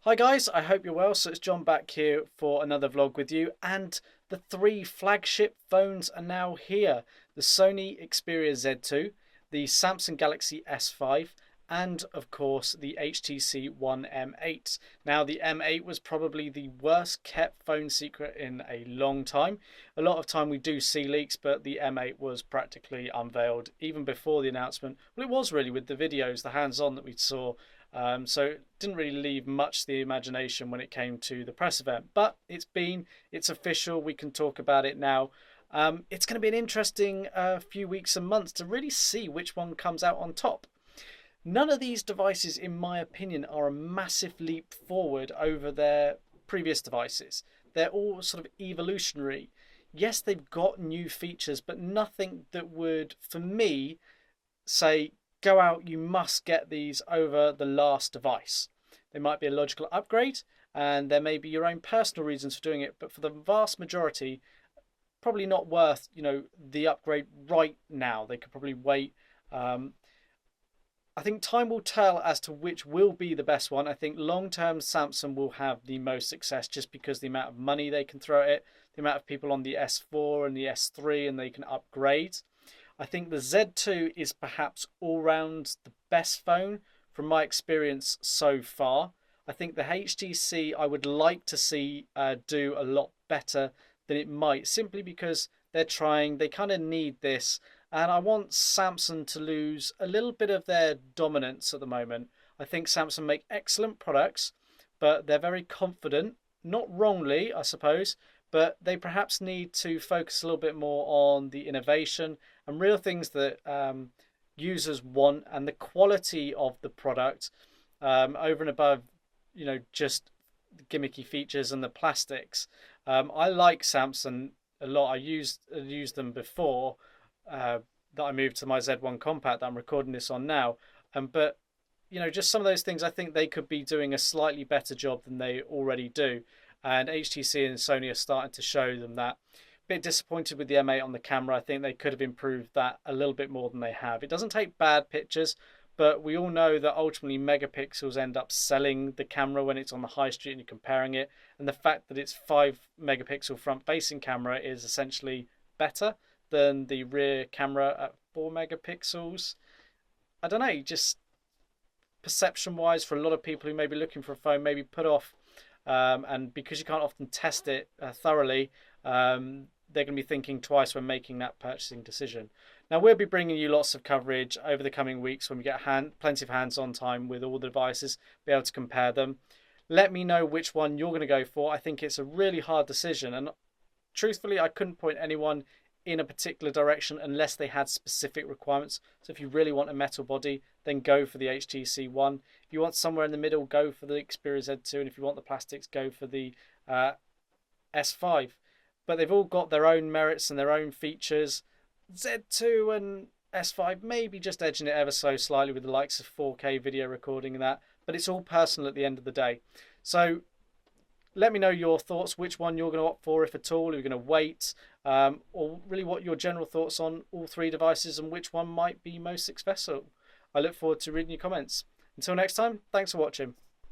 Hi guys, I hope you're well. So it's John back here for another vlog with you, and the three flagship phones are now here. The Sony Xperia Z2, the Samsung Galaxy S5, and of course the HTC One M8. Now the M8 was probably the worst kept phone secret in a long time. A lot of time we do see leaks, but the M8 was practically unveiled even before the announcement. Well, it was really with the videos, the hands-on that we saw. So it didn't really leave much to the imagination when it came to the press event, but it's official. We can talk about it now. It's going to be an interesting few weeks and months to really see which one comes out on top. None of these devices, in my opinion, are a massive leap forward over their previous devices. They're all sort of evolutionary. Yes, they've got new features, but nothing that would, for me, say go out, you must get these over the last device. They might be a logical upgrade, and there may be your own personal reasons for doing it, but for the vast majority, probably not worth the upgrade right now. They could probably wait. I think time will tell as to which will be the best one. I think long term Samsung will have the most success just because the amount of money they can throw at it, the amount of people on the S4 and the S3 and they can upgrade. I think the Z2 is perhaps all round the best phone from my experience so far. I think the HTC I would like to see do a lot better than it might, simply because they're trying, they kind of need this. And I want Samsung to lose a little bit of their dominance at the moment. I think Samsung make excellent products, but they're very confident, not wrongly, I suppose, but they perhaps need to focus a little bit more on the innovation and real things that users want and the quality of the product over and above, just gimmicky features and the plastics. I like Samsung a lot. I used them before that I moved to my Z1 Compact that I'm recording this on now. But just some of those things, I think they could be doing a slightly better job than they already do. And HTC and Sony are starting to show them that. A bit disappointed with the M8 on the camera. I think they could have improved that a little bit more than they have. It doesn't take bad pictures, but we all know that ultimately megapixels end up selling the camera when it's on the high street and you're comparing it. And the fact that it's 5 megapixel front facing camera is essentially better than the rear camera at 4 megapixels. I don't know, just perception wise, for a lot of people who may be looking for a phone, maybe put off, and because you can't often test it thoroughly, they're going to be thinking twice when making that purchasing decision. Now, we'll be bringing you lots of coverage over the coming weeks when we get plenty of hands-on time with all the devices, be able to compare them. Let me know which one you're going to go for. I think it's a really hard decision, and truthfully, I couldn't point anyone in a particular direction unless they had specific requirements. So if you really want a metal body, then go for the HTC One. If you want somewhere in the middle, go for the Xperia Z2, and if you want the plastics, go for the S5. But they've all got their own merits and their own features. Z2 and S5 maybe just edging it ever so slightly with the likes of 4K video recording and that, but it's all personal at the end of the day. So let me know your thoughts, which one you're going to opt for, if at all. Are you going to wait? Or really what your general thoughts on all three devices and which one might be most successful. I look forward to reading your comments. Until next time, thanks for watching.